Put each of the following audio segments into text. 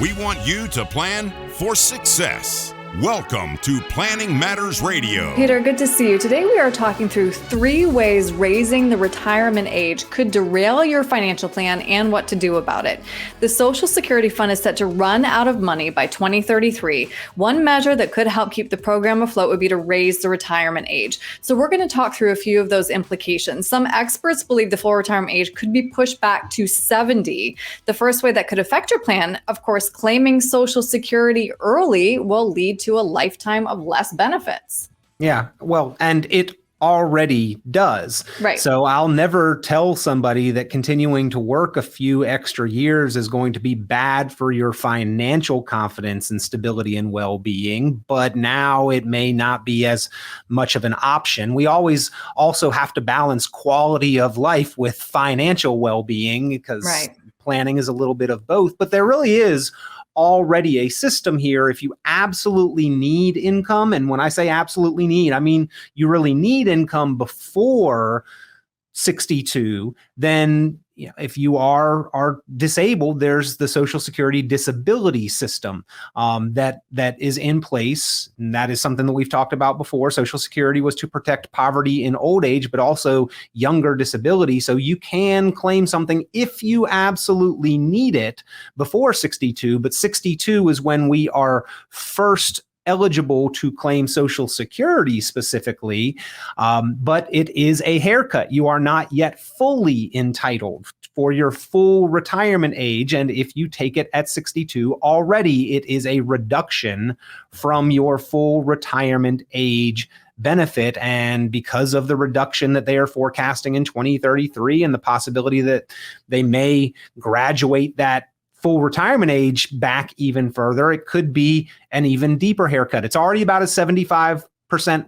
We want you to plan for success. Welcome to Planning Matters Radio. Peter, good to see you. Today we are talking through 3 ways raising the retirement age could derail your financial plan and what to do about it. The Social Security Fund is set to run out of money by 2033. One measure that could help keep the program afloat would be to raise the retirement age. So we're going to talk through a few of those implications. Some experts believe the full retirement age could be pushed back to 70. The first way that could affect your plan, of course, claiming Social Security early will lead to a lifetime of less benefits. Yeah, well, and it already does. Right. So I'll never tell somebody that continuing to work a few extra years is going to be bad for your financial confidence and stability and well-being, but now it may not be as much of an option. We always also have to balance quality of life with financial well-being because planning is a little bit of both, but there really is already a system here. If you absolutely need income, and when I say absolutely need, I mean you really need income before 62, then if you are disabled, there's the Social Security disability system that is in place. And that is something that we've talked about before. Social Security was to protect poverty in old age, but also younger disability. So you can claim something if you absolutely need it before 62, but 62 is when we are first eligible to claim Social Security specifically, but it is a haircut. You are not yet fully entitled for your full retirement age. And if you take it at 62, already it is a reduction from your full retirement age benefit. And because of the reduction that they are forecasting in 2033 and the possibility that they may graduate that full retirement age back even further, it could be an even deeper haircut. It's already about a 75%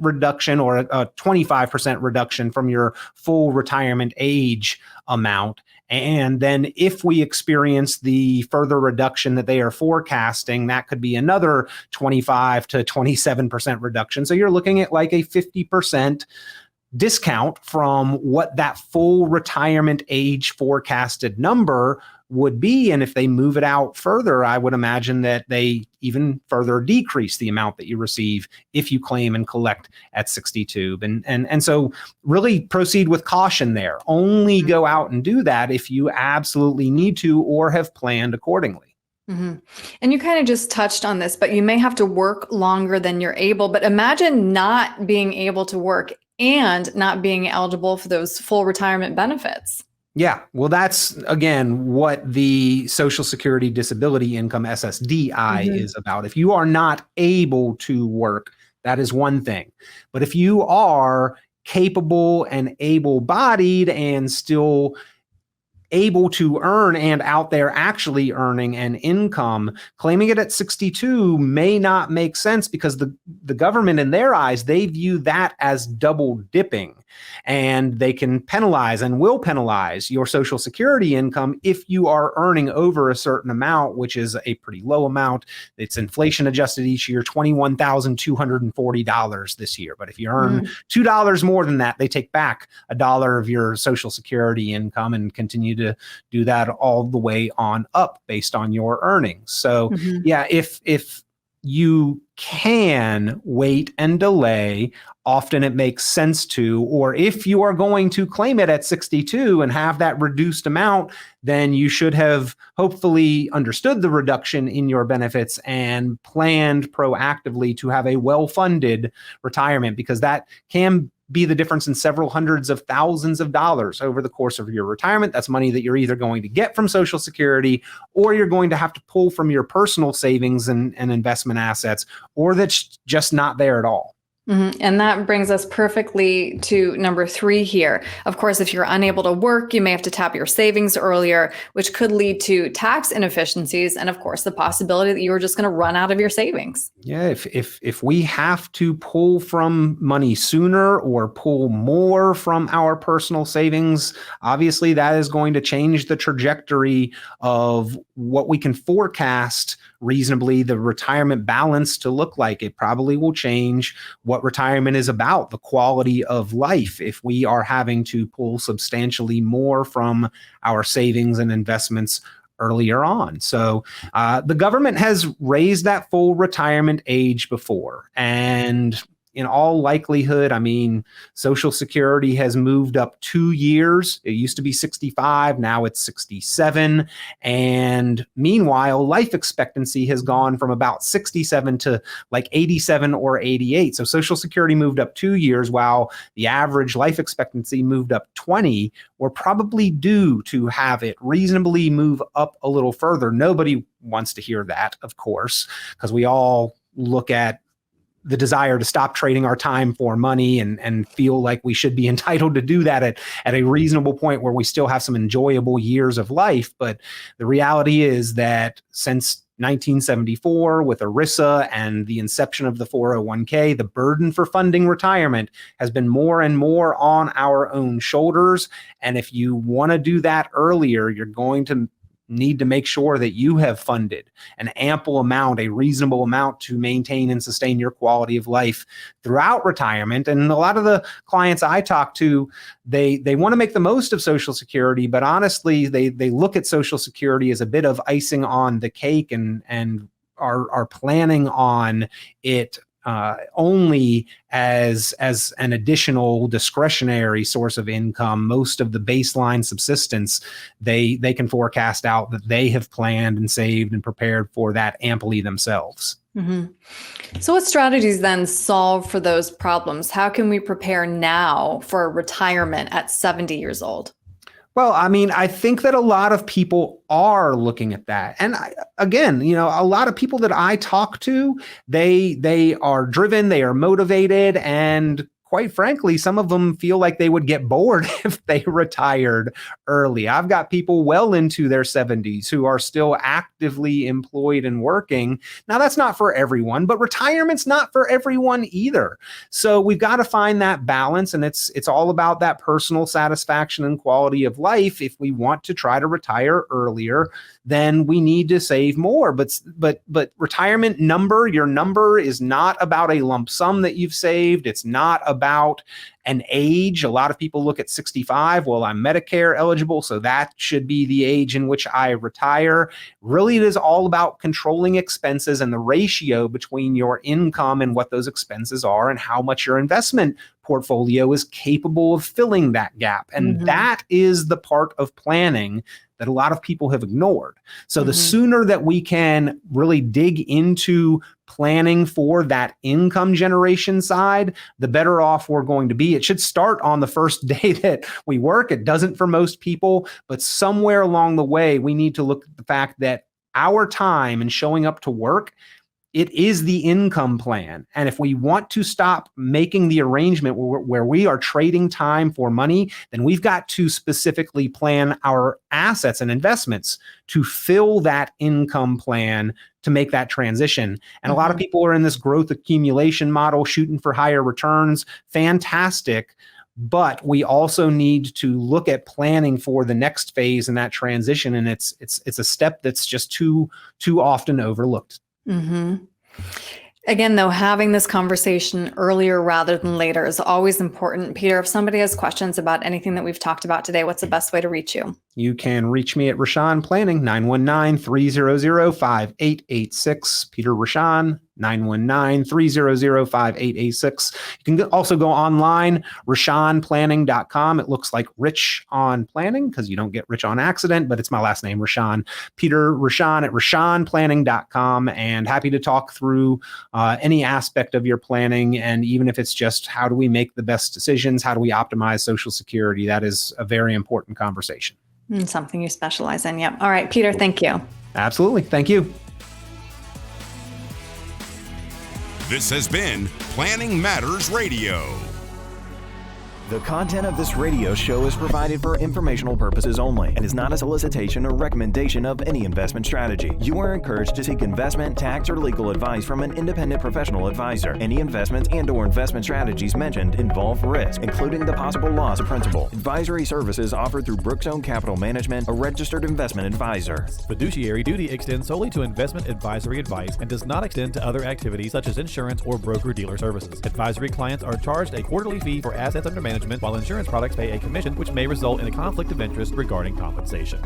reduction or a 25% reduction from your full retirement age amount. And then if we experience the further reduction that they are forecasting, that could be another 25 to 27% reduction. So you're looking at like a 50% discount from what that full retirement age forecasted number would be. And if they move it out further, I would imagine that they even further decrease the amount that you receive if you claim and collect at 62. And so really proceed with caution there. Only go out and do that if you absolutely need to or have planned accordingly. Mm-hmm. And you kind of just touched on this, but you may have to work longer than you're able. But imagine not being able to work and not being eligible for those full retirement benefits. Yeah, well, that's, again, what the Social Security Disability Income SSDI is about. If you are not able to work, that is one thing. But if you are capable and able-bodied and still able to earn and out there actually earning an income, claiming it at 62 may not make sense because the government, in their eyes, they view that as double dipping, and they can penalize and will penalize your Social Security income if you are earning over a certain amount, which is a pretty low amount. It's inflation adjusted each year, $21,240 this year. But if you earn $2 more than that, they take back $1 of your Social Security income and continue to do that all the way on up based on your earnings. So yeah, if you can wait and delay, often it makes sense to, or if you are going to claim it at 62 and have that reduced amount, then you should have hopefully understood the reduction in your benefits and planned proactively to have a well-funded retirement, because that can be the difference in several hundreds of thousands of dollars over the course of your retirement. That's money that you're either going to get from Social Security, or you're going to have to pull from your personal savings and investment assets, or that's just not there at all. And that brings us perfectly to number 3 here. Of course, if you're unable to work, you may have to tap your savings earlier, which could lead to tax inefficiencies. And of course, the possibility that you're just going to run out of your savings. Yeah, if we have to pull from money sooner or pull more from our personal savings, obviously that is going to change the trajectory of what we can forecast reasonably the retirement balance to look like. It probably will change what retirement is about, the quality of life, if we are having to pull substantially more from our savings and investments earlier on. So the government has raised that full retirement age before. And in all likelihood, I mean, Social Security has moved up 2 years. It used to be 65. Now it's 67. And meanwhile, life expectancy has gone from about 67 to like 87 or 88. So Social Security moved up 2 years while the average life expectancy moved up 20. We're probably due to have it reasonably move up a little further. Nobody wants to hear that, of course, because we all look at the desire to stop trading our time for money and feel like we should be entitled to do that at a reasonable point where we still have some enjoyable years of life. But the reality is that since 1974 with ERISA and the inception of the 401k, the burden for funding retirement has been more and more on our own shoulders. And if you want to do that earlier, you're going to need to make sure that you have funded an ample amount, a reasonable amount to maintain and sustain your quality of life throughout retirement. And a lot of the clients I talk to, they want to make the most of Social Security, but honestly, they look at Social Security as a bit of icing on the cake and are planning on it only as an additional discretionary source of income. Most of the baseline subsistence, they can forecast out that they have planned and saved and prepared for that amply themselves. Mm-hmm. So what strategies then solve for those problems? How can we prepare now for retirement at 70 years old? Well, I mean, I think that a lot of people are looking at that. And again, a lot of people that I talk to, they are driven, they are motivated, and quite frankly, some of them feel like they would get bored if they retired early. I've got people well into their 70s who are still actively employed and working. Now, that's not for everyone, but retirement's not for everyone either. So we've got to find that balance, and it's all about that personal satisfaction and quality of life. If we want to try to retire earlier, then we need to save more. But retirement your number is not about a lump sum that you've saved. It's not about an age. A lot of people look at 65. Well, I'm Medicare eligible, so that should be the age in which I retire. Really, it is all about controlling expenses and the ratio between your income and what those expenses are and how much your investment portfolio is capable of filling that gap. And that is the part of planning that a lot of people have ignored. So the sooner that we can really dig into planning for that income generation side, the better off we're going to be. It should start on the first day that we work. It doesn't for most people, but somewhere along the way, we need to look at the fact that our time and showing up to work, it is the income plan. And if we want to stop making the arrangement where we are trading time for money, then we've got to specifically plan our assets and investments to fill that income plan to make that transition. And a lot of people are in this growth accumulation model, shooting for higher returns. Fantastic. But we also need to look at planning for the next phase in that transition. And it's a step that's just too often overlooked. Again, though, having this conversation earlier rather than later is always important. Peter, if somebody has questions about anything that we've talked about today, what's the best way to reach you? You can reach me at Richon Planning, 919-300-5886. Peter Richon, 919-300-5886. You can also go online, richonplanning.com. It looks like Rich on Planning because you don't get rich on accident, but it's my last name, Richon. Peter Richon at richonplanning.com, and happy to talk through any aspect of your planning. And even if it's just how do we make the best decisions, how do we optimize Social Security, that is a very important conversation. Something you specialize in. Yep. All right, Peter, thank you. Absolutely. Thank you. This has been Planning Matters Radio. The content of this radio show is provided for informational purposes only and is not a solicitation or recommendation of any investment strategy. You are encouraged to seek investment, tax, or legal advice from an independent professional advisor. Any investments and/or investment strategies mentioned involve risk, including the possible loss of principal. Advisory services offered through Brookzone Capital Management, a registered investment advisor. Fiduciary duty extends solely to investment advisory advice and does not extend to other activities such as insurance or broker-dealer services. Advisory clients are charged a quarterly fee for assets under management, while insurance products pay a commission, which may result in a conflict of interest regarding compensation.